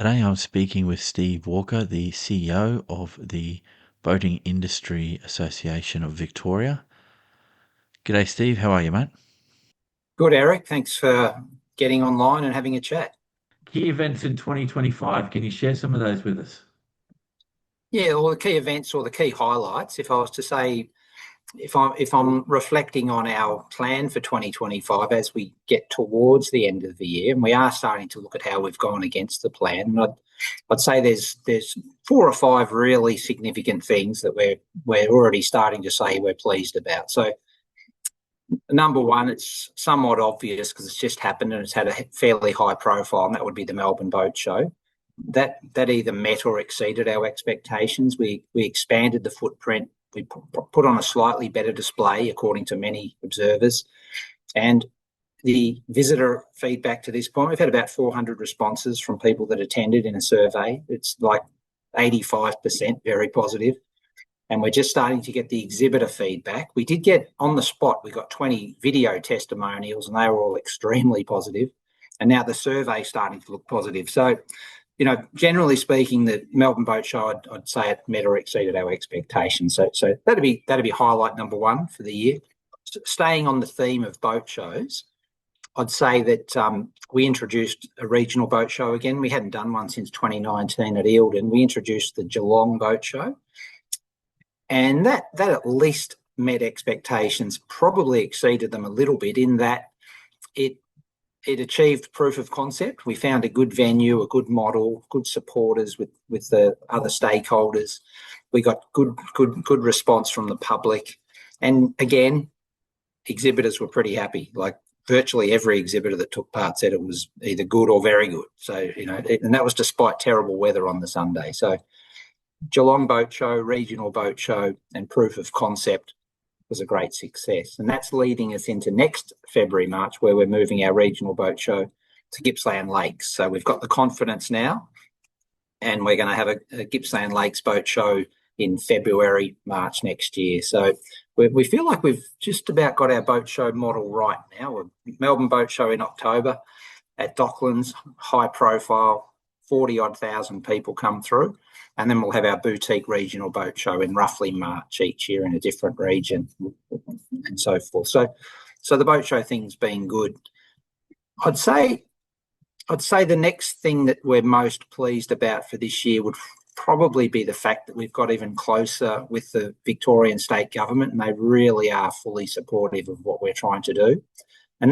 Today I'm speaking with Steve Walker, the CEO of the Boating Industry Association of Victoria. G'day, Steve. How are you, mate? Good, Eric. Thanks for getting online and having a chat. Key events in 2025. Can you share some of those with us? Yeah, well, the key events or the key highlights, if I was to say, if I'm reflecting on our plan for 2025 as we get towards the end of the year, and we are starting to look at how we've gone against the plan, and I'd say there's four or five really significant things that we're already starting to say we're pleased about. So number one, it's somewhat obvious because it's just happened and it's had a fairly high profile, and that would be the Melbourne Boat Show. That either met or exceeded our expectations. We expanded the footprint. We put on a slightly better display, according to many observers. And the visitor feedback to this point, we've had about 400 responses from people that attended in a survey. It's like 85% very positive. And we're just starting to get the exhibitor feedback. We did get on the spot, we got 20 video testimonials and they were all extremely positive. And now the survey's starting to look positive. So, generally speaking, the Melbourne Boat Show, I'd say it met or exceeded our expectations. So that'd be highlight number one for the year. Staying on the theme of boat shows, I'd say that we introduced a regional boat show again. We hadn't done one since 2019 at Eildon. We introduced the Geelong Boat Show. And that at least met expectations, probably exceeded them a little bit in that it achieved proof of concept. We found a good venue, a good model, good supporters with the other stakeholders. We got good response from the public. And again, exhibitors were pretty happy. Like virtually every exhibitor that took part said it was either good or very good. So, and that was despite terrible weather on the Sunday. So Geelong Boat Show, Regional Boat Show, and Proof of Concept was a great success. And that's leading us into next February, March, where we're moving our Regional Boat Show to Gippsland Lakes. So we've got the confidence now, and we're going to have a Gippsland Lakes Boat Show in February, March next year. So we feel like we've just about got our boat show model right now. Melbourne Boat Show in October at Docklands, high profile, 40-odd thousand people come through. And then we'll have our boutique regional boat show in roughly March each year in a different region and so forth. So the boat show thing's been good. I'd say the next thing that we're most pleased about for this year would probably be the fact that we've got even closer with the Victorian state government, and they really are fully supportive of what we're trying to do. And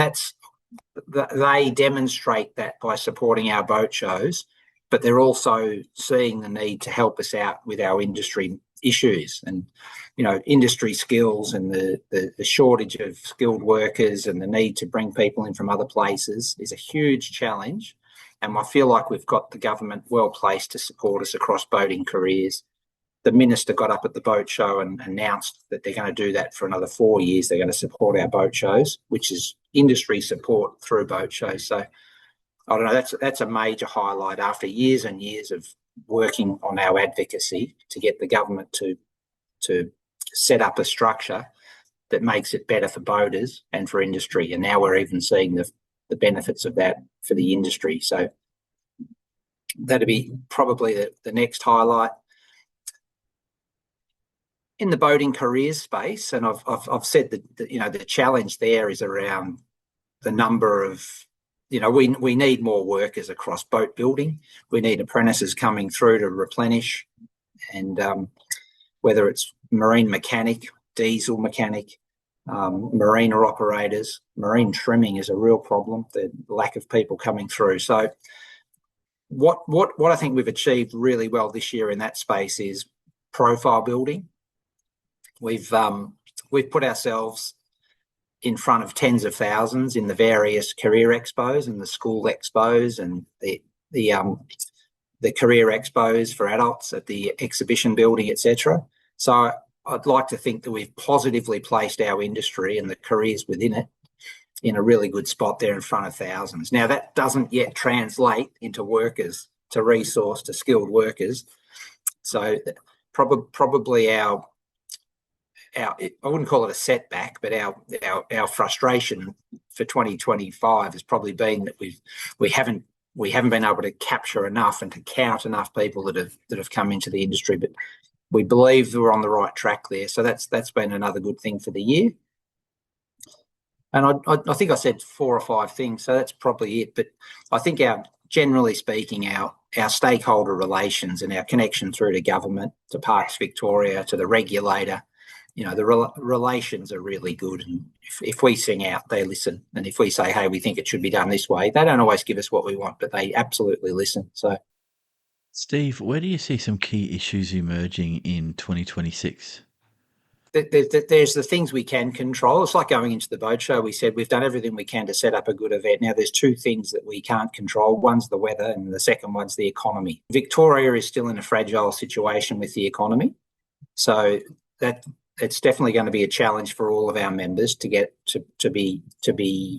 they demonstrate that by supporting our boat shows, but they're also seeing the need to help us out with our industry issues and, industry skills and the shortage of skilled workers and the need to bring people in from other places is a huge challenge. And I feel like we've got the government well placed to support us across boating careers. The minister got up at the boat show and announced that they're going to do that for another 4 years. They're going to support our boat shows, which is industry support through boat shows. So I don't know, that's a major highlight after years and years of working on our advocacy to get the government to set up a structure that makes it better for boaters and for industry. And now we're even seeing the benefits of that for the industry. So that'd be probably the next highlight. In the boating careers space, and I've said that the challenge there is around the number of we need more workers across boat building. We need apprentices coming through to replenish, and whether it's marine mechanic, diesel mechanic, marina operators, marine trimming is a real problem, the lack of people coming through. So what I think we've achieved really well this year in that space is profile building. We've put ourselves in front of tens of thousands in the various career expos and the school expos and the career expos for adults at the exhibition building, etc. So I'd like to think that we've positively placed our industry and the careers within it in a really good spot there in front of thousands. Now, that doesn't yet translate into workers, to resource, to skilled workers. So probably our I wouldn't call it a setback, but our frustration for 2025 has probably been that we haven't we haven't been able to capture enough and to count enough people that have come into the industry, but we believe we're on the right track there. So that's been another good thing for the year. And I think I said 4 or 5 things, so that's probably it. But I think generally speaking, our stakeholder relations and our connection through to government, to Parks Victoria, to the regulator, the relations are really good. And if we sing out, they listen. And if we say, hey, we think it should be done this way, they don't always give us what we want, but they absolutely listen. So, Steve, where do you see some key issues emerging in 2026? There's the things we can control. It's like going into the boat show. We said we've done everything we can to set up a good event. Now, there's 2 things that we can't control. One's the weather and the second one's the economy. Victoria is still in a fragile situation with the economy. So that it's definitely going to be a challenge for all of our members to get to be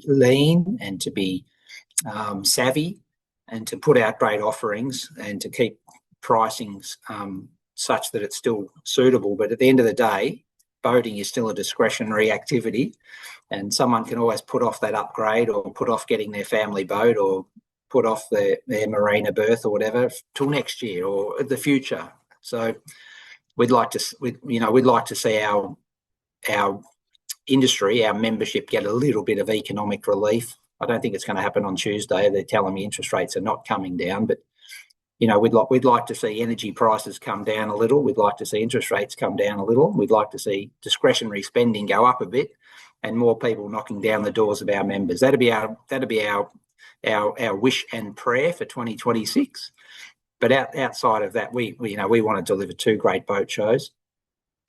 lean and to be savvy and to put out great offerings and to keep pricings such that it's still suitable. But at the end of the day, boating is still a discretionary activity, and someone can always put off that upgrade or put off getting their family boat or put off their marina berth or whatever till next year or the future. So we'd like to see our industry, our membership, get a little bit of economic relief. I don't think it's going to happen on Tuesday. They're telling me interest rates are not coming down, but we'd like to see energy prices come down a little. We'd like to see interest rates come down a little. We'd like to see discretionary spending go up a bit, and more people knocking down the doors of our members. That'd be our wish and prayer for 2026. But outside of that, we want to deliver 2 great boat shows.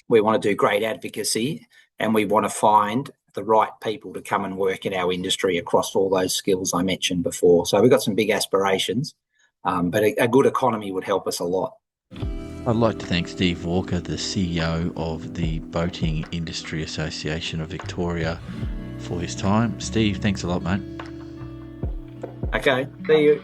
We want to do great advocacy, and we want to find the right people to come and work in our industry across all those skills I mentioned before. So we've got some big aspirations. But a good economy would help us a lot. I'd like to thank Steve Walker, the CEO of the Boating Industry Association of Victoria, for his time. Steve, thanks a lot, mate. Okay, see you.